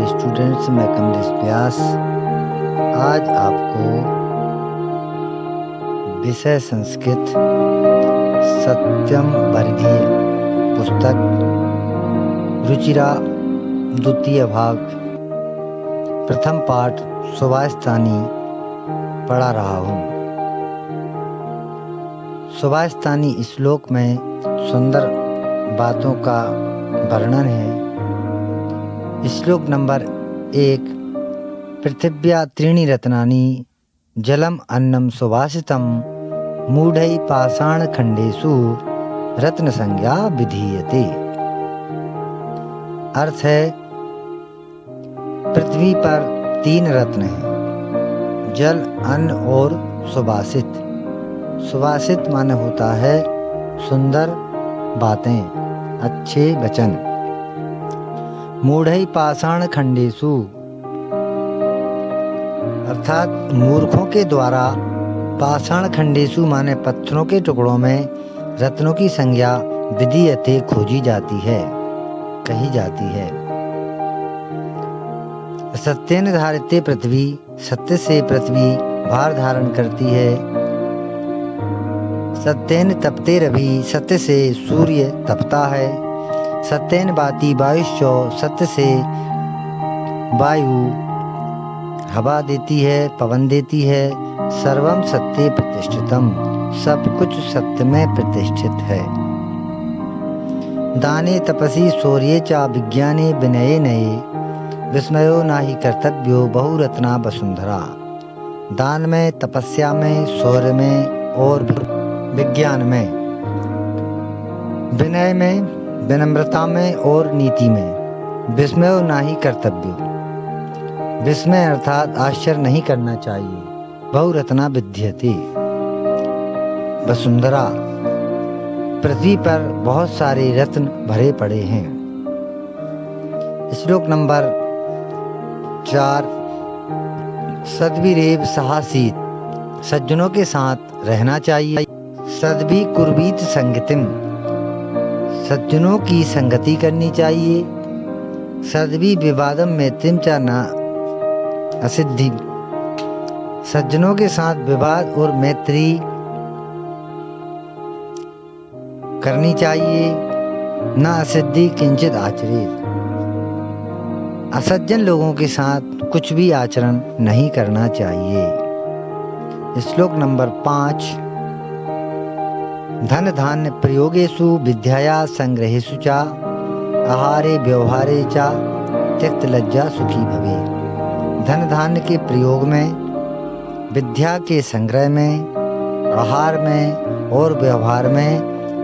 Dear students, मैं कमलेश व्यास आज आपको विषय संस्कृत सत्यम वर्गीय पुस्तक रुचिरा द्वितीय भाग प्रथम पाठ सुभाषितानी पढ़ा रहा हूँ। सुभाषितानी श्लोक में सुंदर बातों का वर्णन है। श्लोक नंबर 1। पृथिव्या त्रीणि रत्नानि जलम अन्नम सुभाषितम मूढ़ै पाषाण खंडेषु रत्न संज्ञा विधीयते। अर्थ है, पृथ्वी पर 3 रत्न हैं, जल, अन्न और सुभाषित। सुभाषित माने होता है सुंदर बातें, अच्छे वचन। मूढ़ै पाषाण खंडेषु अर्थात मूर्खों के द्वारा पाषाण खंडेषु माने पत्थरों के टुकड़ों में रत्नों की संज्ञा विधीयते खोजी जाती है, कही जाती है। सत्येन धारिते पृथ्वी, सत्य से पृथ्वी भार धारण करती है। सत्येन तपते रवि, सत्य से सूर्य तपता है। सत्येन वाति वायुश्च, सत्य से वायु हवा देती है, पवन देती है। सर्वम सत्ये प्रतिष्ठितम, सब कुछ सत्य में प्रतिष्ठित है। दाने तपसी शौर्ये च विज्ञाने विनये नये विस्मयो नाहि कर्तव्यो बहुरत्ना वसुंधरा। दान में, तपस्या में, शौर्य में और विज्ञान में, विनय में, विनम्रता में और नीति में। विस्मयो नाहि कर्तव्यो, विस्मय अर्थात आश्चर्य नहीं करना चाहिए। बहुरत्ना विधीयते, वसुंधरा, पृथ्वी पर बहुत सारे रत्न भरे पड़े हैं। श्लोक नंबर 4। सद्भिरेव सहासीत, सज्जनों के साथ रहना चाहिए। सद्भि कुर्वीत संगतिम, सज्जनों की संगति करनी चाहिए। सद्भि विवादम मैत्रीम च न असिद्धि, सज्जनों के साथ विवाद और मैत्री करनी चाहिए। न असिद्धि किंचित आचरेत, असज्जन लोगों के साथ कुछ भी आचरण नहीं करना चाहिए। श्लोक नंबर 5। धन धान्य प्रयोगेषु विद्याया संग्रहेषु च आहारे व्यवहारे च त्यक्त लज्जा सुखी भवे। धन धान्य के प्रयोग में, विद्या के संग्रह में, आहार में और व्यवहार में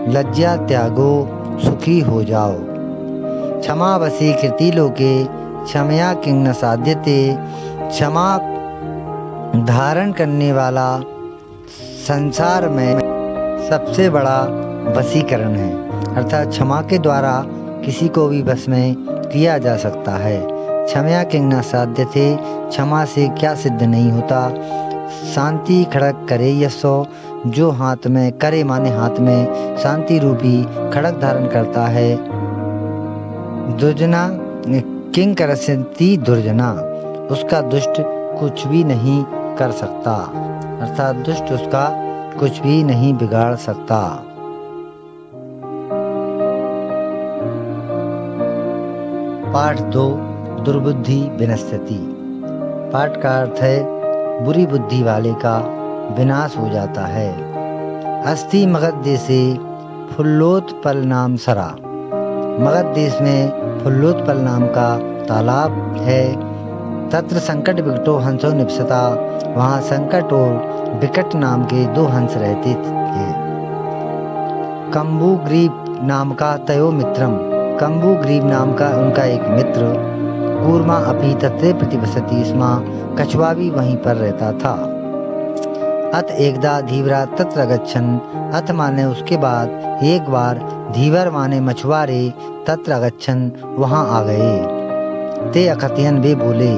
लज्जा त्यागो, सुखी हो जाओ। क्षमा वशी कृति लोके क्षमया किंग न साध्यते, क्षमा धारण करने वाला संसार में सबसे बड़ा वशीकरण है। अर्थात क्षमा के द्वारा किसी को भी वश में किया जा सकता है। क्षमया किंग न साध्यते, क्षमा से क्या सिद्ध नहीं होता। शांति खड़ग करे यशो, जो हाथ में, करे माने हाथ में, शांति रूपी खड़ग धारण करता है। दुर्जना किंग करसती दुर्जना, उसका दुष्ट कुछ भी नहीं कर सकता। अर्थात दुष्ट उसका कुछ भी नहीं बिगाड़ सकता। पाठ 2। दुर्बुद्धि विनश्यति। पाठ का अर्थ है, बुरी बुद्धि वाले का विनाश हो जाता है। अस्ति मगध देशे फुल्लोत्पल नाम सरा, मगध देश में फुल्लोत्पल नाम का तालाब है। तत्र संकट विकटो हंसो निपसता, वहाँ संकट और विकट नाम के 2 हंस रहते थे। कंबुग्रीव नाम का तयो मित्रम, कंबुग्रीव नाम का उनका एक मित्र। कूर्मा अपि तत्रे प्रतिवसति स्म, कछुआ भी वहीं पर रहता था। अत एकदा धीवरा तत्र गच्छन्, अथ माने उसके बाद एक बार, धीवर माने मछुआरे, तत्र गच्छन् वहाँ आ गए। ते अकथयन, वे बोले,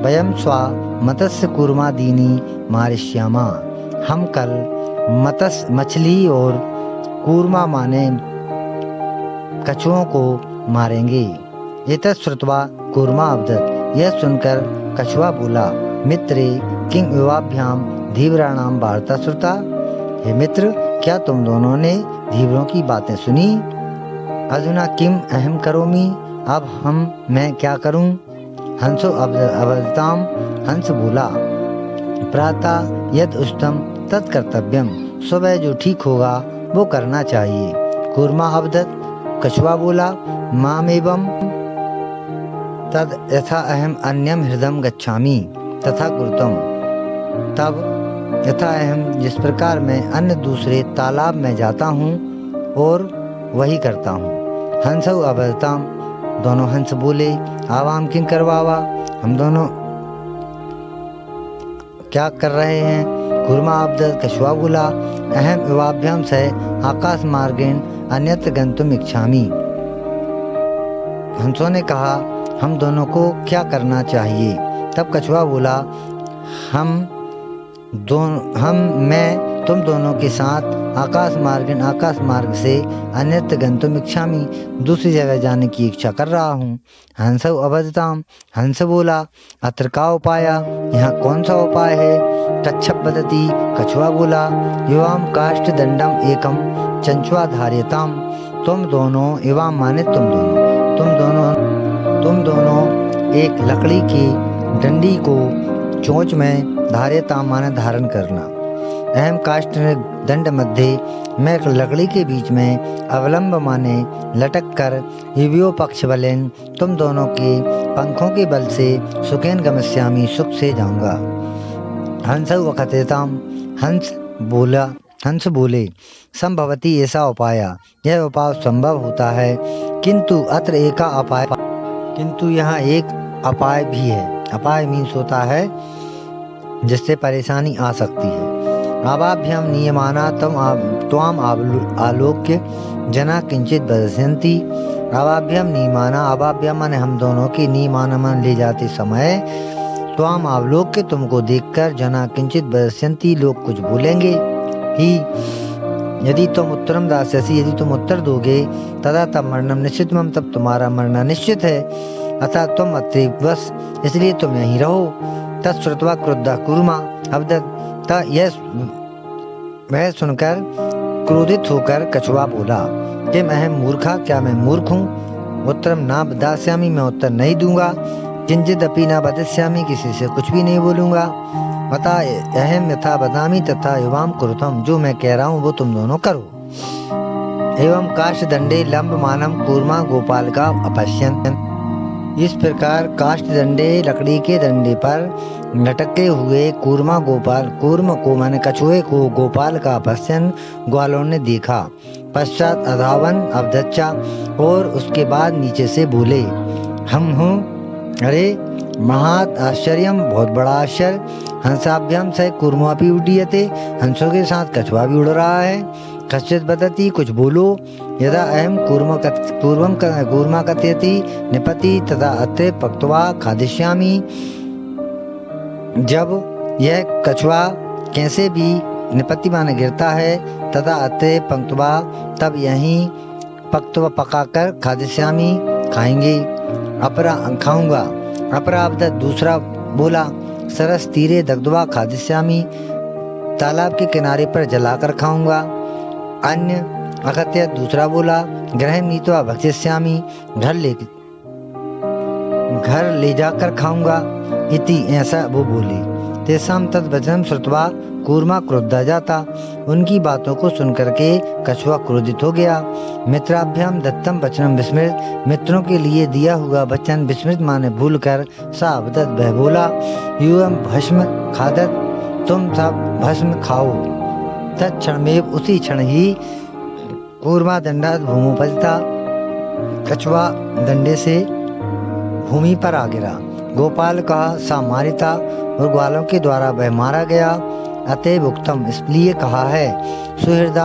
वयम स्वा मत्स्य कूर्मादीनि मारिष्यामा, हम कल मछली और कूर्मा माने कछुओं को मारेंगे। एतत् श्रुत्वा कूर्मा अवदत्, यह सुनकर कछुआ बोला, मित्रे किं युवाभ्याम धीवराणाम वार्ता श्रुता। हे मित्र, क्या तुम दोनों ने धीवरों की बातें सुनी? अधुना किम अहम करोमि, अब मैं क्या करूं? हंसो अवदताम, हंस बोला, प्रातः यद उष्टम तत् कर्तव्यम, सुबह जो ठीक होगा वो करना चाहिए। कूर्मा अवदत, कछुआ बोला, मामेवम तद यथा अहम अन्यम हृदम गच्छामि तथा कुरुतम। तब यथा अहम जिस प्रकार मैं अन्य दूसरे तालाब में जाता हूँ और वही करता हूँ। हंसौ अवदताम, दोनों हंस बोले, आवाम किं करवावा, हम दोनों क्या कर रहे हैं? कूर्मा अब्दत, कछुआ बोला, अहम युवाभ्याम से आकाश मार्गेण अन्यत्र गंतुम इच्छामि। हंसों ने कहा, हम दोनों को क्या करना चाहिए? तब कछुआ बोला, मैं तुम दोनों के साथ आकाश मार्ग से अन्यत्र गंतुम इच्छामि, दूसरी जगह जाने की इच्छा कर रहा हूँ। हंसौ अवदताम, हंस बोला, अत्र का उपाय, यहाँ कौन सा उपाय है? कच्छप वदति, कछुआ बोला, युवाम काष्ठ दंडम एकम चंचुआ धार्यताम। तुम दोनों, युवाम माने तुम दोनों एक लकड़ी की डंडी को चोंच में धार्यताम माने धारण करना। अहम काष्ठ दंड मध्य, मैं लकड़ी के बीच में अवलंब माने लटक कर युवियो पक्ष बलेन, तुम दोनों के पंखों के बल से सुखेन गमस्यामी, सुख से जाऊंगा। हंसौ वकथेताम, हंस बोले, संभवती ऐसा उपाय, यह उपाय संभव होता है, किंतु अत्र एका अपाय, किंतु यहाँ एक अपाय भी है। अपाय मीन्स होता है जिससे परेशानी आ सकती है। आवाभ्याम नियमाना त्वाम आलोक्य जना किंचित बदस्यन्ति। आवाभ्याम नियमाना, आवाभ्याम माने हम दोनों की, नियमाना मान ले जाते समय, त्वाम आलोक्य तुमको देखकर, जना किंचित बदस्यन्ति लोग कुछ बोलेंगे ही। यदि तुम उत्तरम दास्यसि, यदि तुम उत्तर दोगे, तदा तब मरणम निश्चितम, तब तुम्हारा मरना निश्चित है। अतः तुम अत्रैव बस, इसलिए तुम यहीं रहो। तत्श्रुत्वा क्रुद्धः कूर्मा अवदत्, वह सुनकर क्रोधित होकर कछुआ बोला, किम अहम मूर्खा, क्या मैं मूर्ख हूँ? उत्तरम ना दास्यामि, मैं उत्तर नहीं दूंगा। किंचित अपि न वदिष्यामि, किसी से कुछ भी नहीं बोलूंगा। अतः अहम यथा वदामि तथा युवाम कुरुतम, जो मैं कह रहा हूँ वो तुम दोनों करो। एवं काष्ठ दंडे लंब मानम कूर्मा गोपाल का अपश्यन। इस प्रकार काष्ठ दंडे, लकड़ी के डंडे पर लटके हुए कूर्मा को माने कछुए को गोपाल का अपश्यन, ग्वालों ने देखा। पश्चात अधावन अवदच्चा, और उसके बाद नीचे से बोले, हम हूँ, अरे महात आश्चर्यम, बहुत बड़ा आश्चर्य। हंसाभ्याम से कूर्मापि उड्डीयते, हंसों के साथ कछुआ भी उड़ रहा है। कश्चित बदति, कुछ बोलो। यदा अहम कूर्मा कथयति निपति तथा अत्रे पक्त्वा खादिष्यामि। जब यह कछुआ कैसे भी निपत्ति माने गिरता है, तथा अत्रे पंक्त्वा, तब यहीं पक्त्वा पकाकर खादिष्यामि, खाएंगे, खाऊंगा। अपराब्द, दूसरा बोला, सरस तीरे दग्ध्वा खादिष्यामि, तालाब के किनारे पर जलाकर खाऊंगा। अन्य अकथ्य, दूसरा बोला, गृहं नीत्वा भक्षिष्यामि, घर ले जाकर खाऊंगा। इति, ऐसा वो बोले। तेषां तद्वचनं श्रुत्वा कूर्मा क्रुद्धा जाता, उनकी बातों को सुनकर के कछुआ क्रोधित हो गया। मित्राभ्याम दत्तम वचनम विस्मृत, मित्रों के लिए दिया हुआ वचन विस्मृत माने भूल कर, सावदत, वह बोला, यूयम भस्म खादत, तुम सब भस्म खाओ। तत्क्षणमेव, उसी क्षण ही, कूर्मा दंडात भूमोपजता, कछुआ डंडे से भूमि पर आ गिरा। गोपाल कहा, सा मारिता, और ग्वालों के द्वारा वह मारा गया। अतएव उक्तम, इसलिए कहा है, सुहृदा